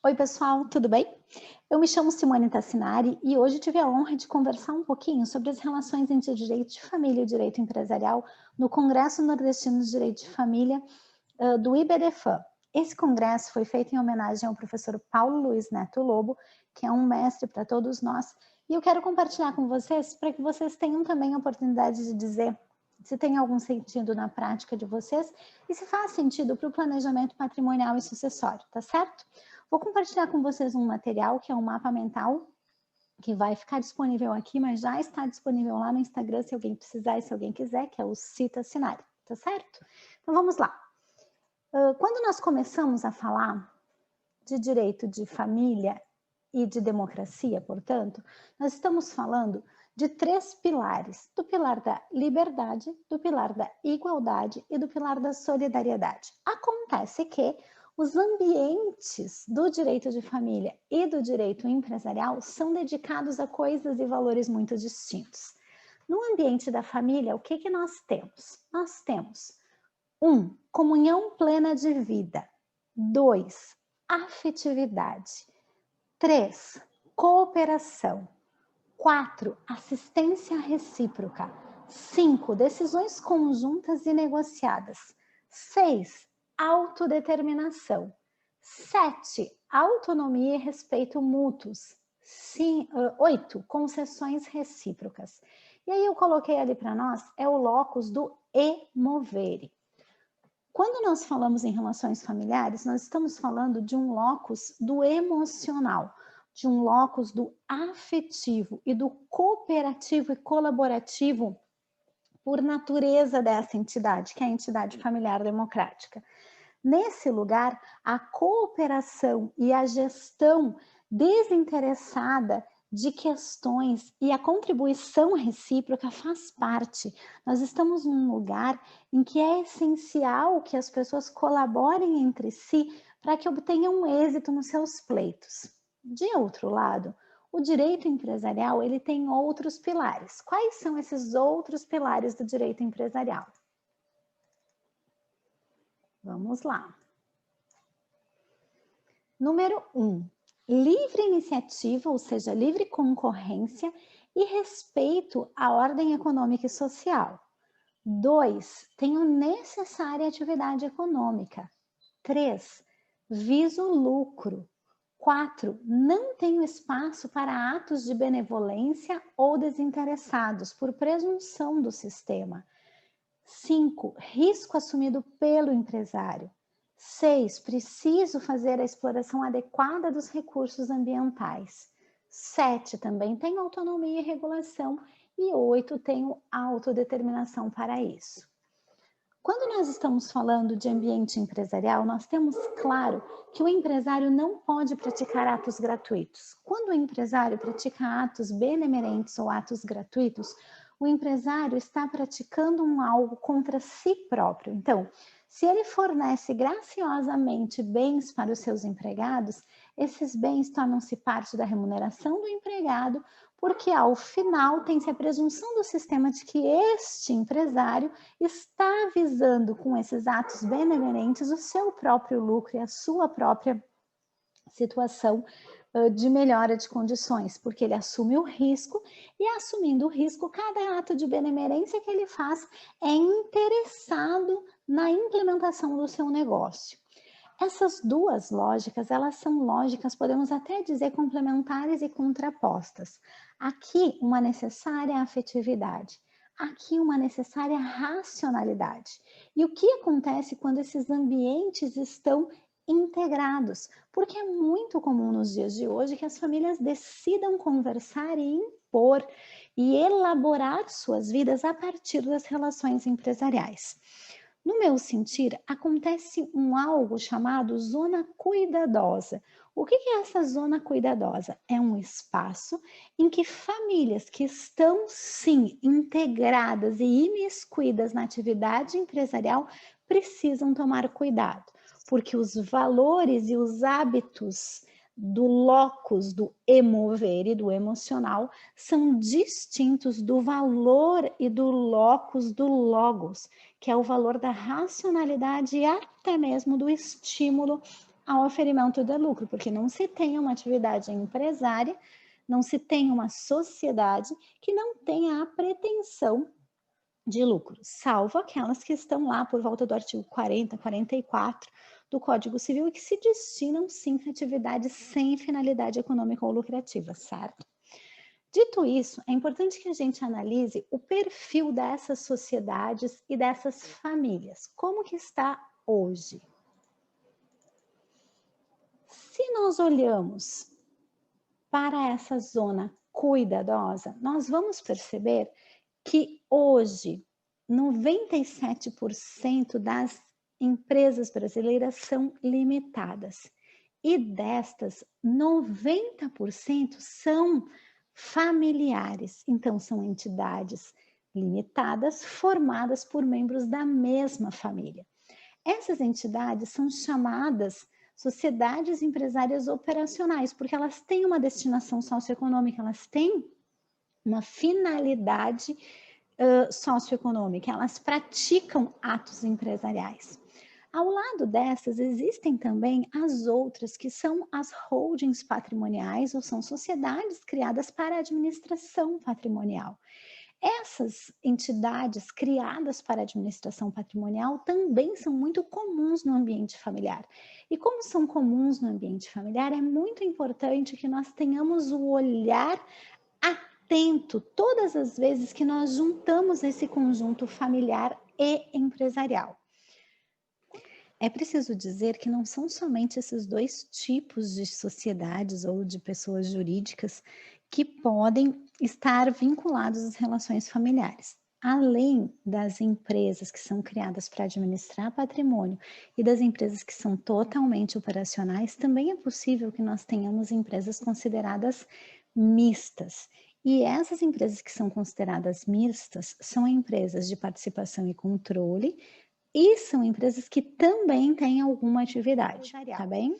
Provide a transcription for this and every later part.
Oi, pessoal, tudo bem? Eu me chamo Simone Tassinari e hoje tive a honra de conversar um pouquinho sobre as relações entre o direito de família e o direito empresarial no Congresso Nordestino de Direito de Família do IBDFAM. Esse congresso foi feito em homenagem ao professor Paulo Luiz Neto Lobo, que é um mestre para todos nós, e eu quero compartilhar com vocês para que vocês tenham também a oportunidade de dizer se tem algum sentido na prática de vocês e se faz sentido para o planejamento patrimonial e sucessório, tá certo? Vou compartilhar com vocês um material que é um mapa mental que vai ficar disponível aqui, mas já está disponível lá no Instagram se alguém precisar e se alguém quiser, que é o Cita Assinari, tá certo? Então vamos lá. Quando nós começamos a falar de direito de família e de democracia, portanto, nós estamos falando de três pilares: do pilar da liberdade, do pilar da igualdade e do pilar da solidariedade. Acontece que os ambientes do direito de família e do direito empresarial são dedicados a coisas e valores muito distintos. No ambiente da família, o que nós temos? Nós temos 1. Comunhão plena de vida. 2. Afetividade. 3. Cooperação. 4. Assistência recíproca. 5. Decisões conjuntas e negociadas. 6. Autodeterminação. 7. Autonomia e respeito mútuos. 8. Concessões recíprocas. E aí eu coloquei ali para nós, é o locus do emovere. Quando nós falamos em relações familiares, nós estamos falando de um locus do emocional, de um locus do afetivo e do cooperativo e colaborativo por natureza dessa entidade, que é a entidade familiar democrática. Nesse lugar, a cooperação e a gestão desinteressada de questões e a contribuição recíproca faz parte. Nós estamos num lugar em que é essencial que as pessoas colaborem entre si para que obtenham êxito nos seus pleitos. De outro lado, o direito empresarial ele tem outros pilares. Quais são esses outros pilares do direito empresarial? Vamos lá. Número 1. Livre iniciativa, ou seja, livre concorrência e respeito à ordem econômica e social. 2. Tenho necessária atividade econômica. 3. Viso lucro. 4. Não tenho espaço para atos de benevolência ou desinteressados, por presunção do sistema. 5. Risco assumido pelo empresário. 6. Preciso fazer a exploração adequada dos recursos ambientais. 7. Também tenho autonomia e regulação. E 8. Tenho autodeterminação para isso. Quando nós estamos falando de ambiente empresarial, nós temos claro que o empresário não pode praticar atos gratuitos. Quando o empresário pratica atos benemerentes ou atos gratuitos, o empresário está praticando algo contra si próprio. Então, se ele fornece graciosamente bens para os seus empregados, esses bens tornam-se parte da remuneração do empregado, porque ao final tem-se a presunção do sistema de que este empresário está visando com esses atos benemerentes o seu próprio lucro e a sua própria situação de melhora de condições, porque ele assume o risco e assumindo o risco, cada ato de benemerência que ele faz é interessado na implementação do seu negócio. Essas duas lógicas, elas são lógicas, podemos até dizer, complementares e contrapostas. Aqui, uma necessária afetividade. Aqui, uma necessária racionalidade. E o que acontece quando esses ambientes estão integrados? Porque é muito comum nos dias de hoje que as famílias decidam conversar e impor e elaborar suas vidas a partir das relações empresariais. No meu sentir, acontece algo chamado zona cuidadosa. O que é essa zona cuidadosa? É um espaço em que famílias que estão, sim, integradas e imiscuídas na atividade empresarial precisam tomar cuidado, porque os valores e os hábitos do locus, do emover e do emocional são distintos do valor e do locus do logos, que é o valor da racionalidade e até mesmo do estímulo ao oferimento de lucro, porque não se tem uma atividade empresária, não se tem uma sociedade que não tenha a pretensão de lucro, salvo aquelas que estão lá por volta do artigo 40, 44 do Código Civil e que se destinam sim a atividades sem finalidade econômica ou lucrativa, certo? Dito isso, é importante que a gente analise o perfil dessas sociedades e dessas famílias. Como que está hoje? Se nós olhamos para essa zona cuidadosa, nós vamos perceber que hoje 97% das empresas brasileiras são limitadas e destas 90% são familiares, então são entidades limitadas formadas por membros da mesma família. Essas entidades são chamadas sociedades empresárias operacionais, porque elas têm uma destinação socioeconômica, elas têm uma finalidade socioeconômica, elas praticam atos empresariais. Ao lado dessas, existem também as outras, que são as holdings patrimoniais, ou são sociedades criadas para administração patrimonial. Essas entidades criadas para administração patrimonial também são muito comuns no ambiente familiar. E como são comuns no ambiente familiar, é muito importante que nós tenhamos o olhar atento todas as vezes que nós juntamos esse conjunto familiar e empresarial. É preciso dizer que não são somente esses dois tipos de sociedades ou de pessoas jurídicas que podem estar vinculados às relações familiares. Além das empresas que são criadas para administrar patrimônio e das empresas que são totalmente operacionais, também é possível que nós tenhamos empresas consideradas mistas. E essas empresas que são consideradas mistas são empresas de participação e controle, e são empresas que também têm alguma atividade, tá bem?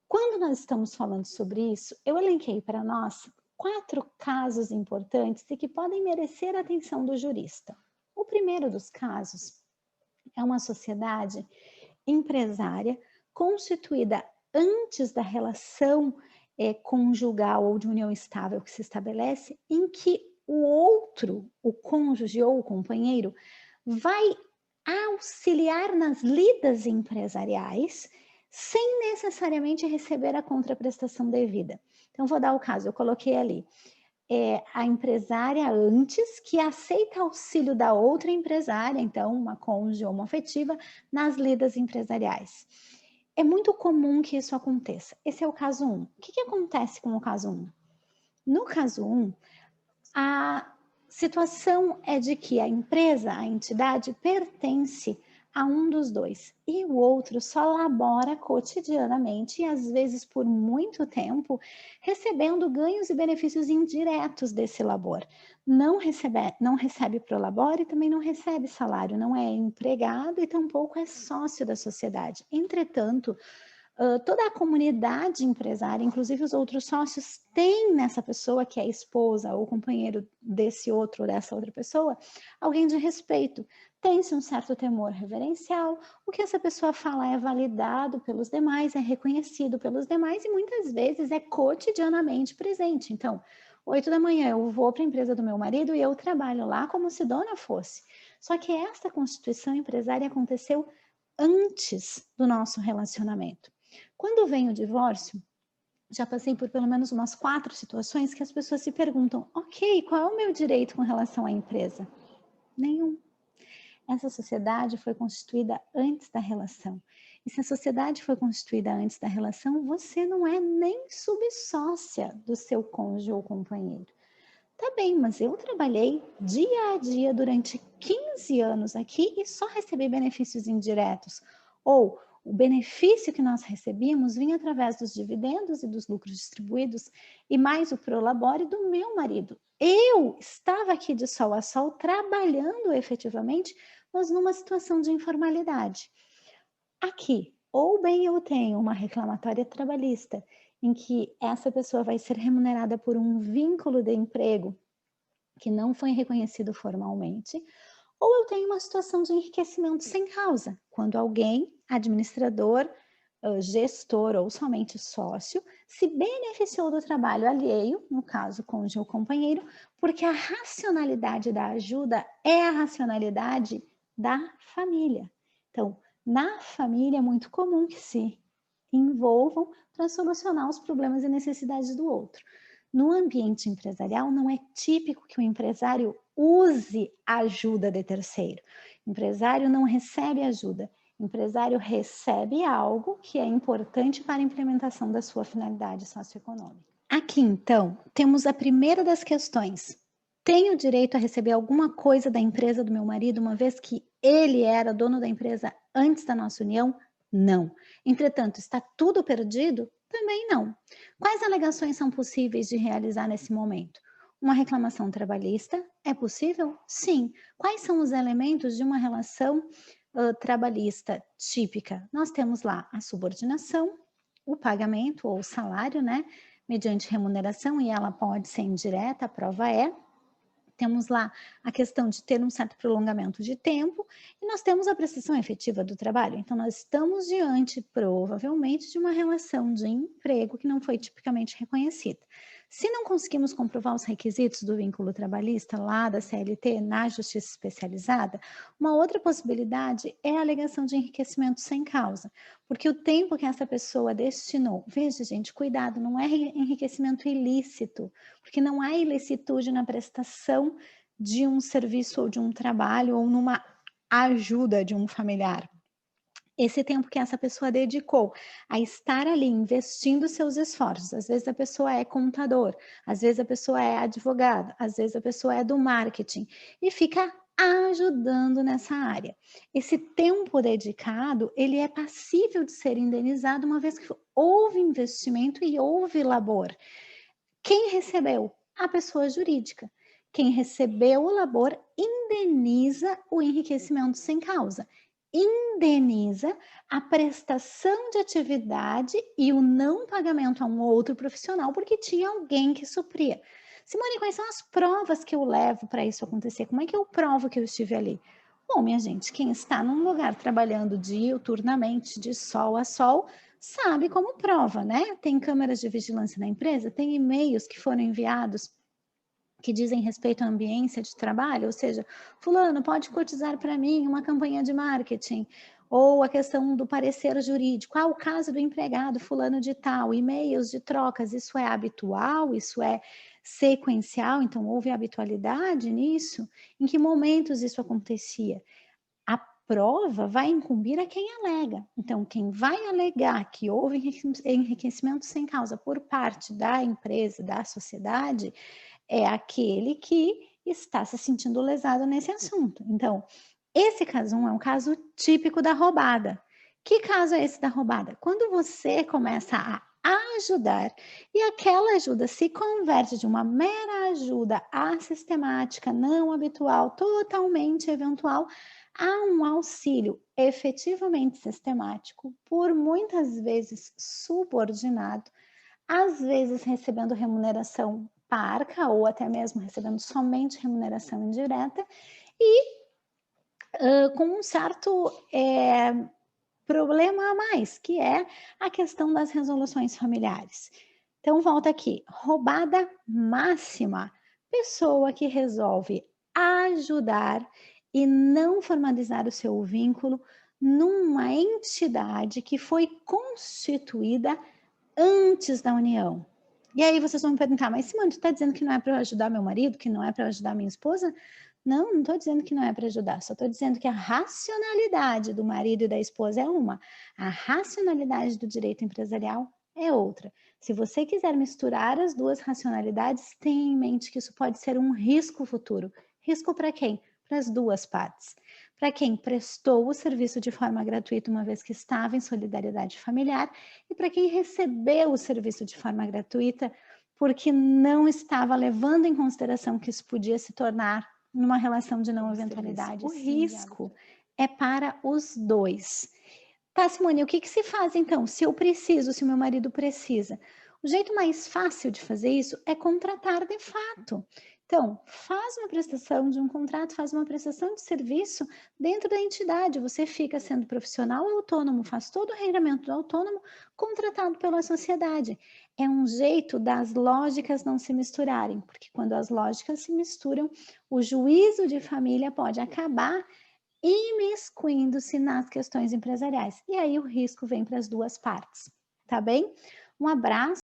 Quando nós estamos falando sobre isso, eu elenquei para nós 4 casos importantes e que podem merecer a atenção do jurista. O primeiro dos casos é uma sociedade empresária constituída antes da relação conjugal ou de união estável que se estabelece, em que o outro, o cônjuge ou o companheiro, vai auxiliar nas lidas empresariais sem necessariamente receber a contraprestação devida. Então, vou dar o caso, eu coloquei ali, a empresária antes que aceita auxílio da outra empresária, então uma cônjuge ou uma afetiva, nas lidas empresariais. É muito comum que isso aconteça. Esse é o caso 1. O que acontece com o caso 1? No caso 1, a situação é de que a empresa, a entidade, pertence a um dos dois e o outro só labora cotidianamente e às vezes por muito tempo, recebendo ganhos e benefícios indiretos desse labor. Não recebe pro labore e também não recebe salário, não é empregado e tampouco é sócio da sociedade. Entretanto, toda a comunidade empresária, inclusive os outros sócios, têm nessa pessoa que é a esposa ou companheiro desse outro ou dessa outra pessoa, alguém de respeito. Tem-se um certo temor reverencial, o que essa pessoa fala é validado pelos demais, é reconhecido pelos demais e muitas vezes é cotidianamente presente. Então, 8 da manhã eu vou para a empresa do meu marido e eu trabalho lá como se dona fosse. Só que essa constituição empresária aconteceu antes do nosso relacionamento. Quando vem o divórcio, já passei por pelo menos umas 4 situações que as pessoas se perguntam, ok, qual é o meu direito com relação à empresa? Nenhum. Essa sociedade foi constituída antes da relação. E se a sociedade foi constituída antes da relação, você não é nem subsócia do seu cônjuge ou companheiro. Tá bem, mas eu trabalhei dia a dia durante 15 anos aqui e só recebi benefícios indiretos. Ou o benefício que nós recebíamos vinha através dos dividendos e dos lucros distribuídos e mais o prolabore do meu marido. Eu estava aqui de sol a sol trabalhando efetivamente, mas numa situação de informalidade. Aqui, ou bem eu tenho uma reclamatória trabalhista em que essa pessoa vai ser remunerada por um vínculo de emprego que não foi reconhecido formalmente, ou eu tenho uma situação de enriquecimento sem causa, quando alguém, administrador, gestor ou somente sócio, se beneficiou do trabalho alheio, no caso cônjuge ou companheiro, porque a racionalidade da ajuda é a racionalidade da família. Então, na família é muito comum que se envolvam para solucionar os problemas e necessidades do outro. No ambiente empresarial, não é típico que o empresário use a ajuda de terceiro. O empresário não recebe ajuda. O empresário recebe algo que é importante para a implementação da sua finalidade socioeconômica. Aqui, então, temos a primeira das questões. Tenho direito a receber alguma coisa da empresa do meu marido, uma vez que ele era dono da empresa antes da nossa união? Não. Entretanto, está tudo perdido? Também não. Quais alegações são possíveis de realizar nesse momento? Uma reclamação trabalhista é possível? Sim. Quais são os elementos de uma relação trabalhista típica? Nós temos lá a subordinação, o pagamento ou o salário, né? Mediante remuneração, e ela pode ser indireta, a prova é. Temos lá a questão de ter um certo prolongamento de tempo e nós temos a prestação efetiva do trabalho. Então, nós estamos diante, provavelmente, de uma relação de emprego que não foi tipicamente reconhecida. Se não conseguimos comprovar os requisitos do vínculo trabalhista lá da CLT na justiça especializada, uma outra possibilidade é a alegação de enriquecimento sem causa, porque o tempo que essa pessoa destinou, veja, gente, cuidado, não é enriquecimento ilícito, porque não há ilicitude na prestação de um serviço ou de um trabalho ou numa ajuda de um familiar. Esse tempo que essa pessoa dedicou a estar ali investindo seus esforços, às vezes a pessoa é contador, às vezes a pessoa é advogado, às vezes a pessoa é do marketing e fica ajudando nessa área. Esse tempo dedicado, ele é passível de ser indenizado uma vez que houve investimento e houve labor. Quem recebeu? A pessoa jurídica. Quem recebeu o labor indeniza o enriquecimento sem causa. Indeniza a prestação de atividade e o não pagamento a um outro profissional porque tinha alguém que supria. Simone, quais são as provas que eu levo para isso acontecer? Como é que eu provo que eu estive ali? Bom, minha gente, quem está num lugar trabalhando diuturnamente, de sol a sol, sabe como prova, né? Tem câmeras de vigilância na empresa, tem e-mails que foram enviados que dizem respeito à ambiência de trabalho, ou seja, fulano pode cotizar para mim uma campanha de marketing, ou a questão do parecer jurídico, o caso do empregado fulano de tal, e-mails de trocas, isso é habitual, isso é sequencial, então houve habitualidade nisso? Em que momentos isso acontecia? A prova vai incumbir a quem alega. Então, quem vai alegar que houve enriquecimento sem causa por parte da empresa, da sociedade, é aquele que está se sentindo lesado nesse assunto. Então, esse caso 1 é um caso típico da roubada. Que caso é esse da roubada? Quando você começa a ajudar e aquela ajuda se converte de uma mera ajuda assistemática, não habitual, totalmente eventual, a um auxílio efetivamente sistemático, por muitas vezes subordinado, às vezes recebendo remuneração parca ou até mesmo recebendo somente remuneração indireta e com um certo problema a mais, que é a questão das resoluções familiares. Então, volta aqui, roubada máxima, pessoa que resolve ajudar e não formalizar o seu vínculo numa entidade que foi constituída antes da união. E aí vocês vão me perguntar, mas Simone, tu está dizendo que não é para eu ajudar meu marido, que não é para eu ajudar minha esposa? Não, não estou dizendo que não é para ajudar, só estou dizendo que a racionalidade do marido e da esposa é uma, a racionalidade do direito empresarial é outra. Se você quiser misturar as duas racionalidades, tenha em mente que isso pode ser um risco futuro. Risco para quem? Para as duas partes. Para quem prestou o serviço de forma gratuita, uma vez que estava em solidariedade familiar, e para quem recebeu o serviço de forma gratuita, porque não estava levando em consideração que isso podia se tornar numa relação de não eventualidade. O risco é para os dois. Tá, Simone, o que se faz então? Se eu preciso, se o meu marido precisa? O jeito mais fácil de fazer isso é contratar de fato. Então, faz uma prestação de um contrato, faz uma prestação de serviço dentro da entidade. Você fica sendo profissional autônomo, faz todo o regramento do autônomo, contratado pela sociedade. É um jeito das lógicas não se misturarem, porque quando as lógicas se misturam, o juízo de família pode acabar imiscuindo-se nas questões empresariais. E aí o risco vem para as duas partes, tá bem? Um abraço.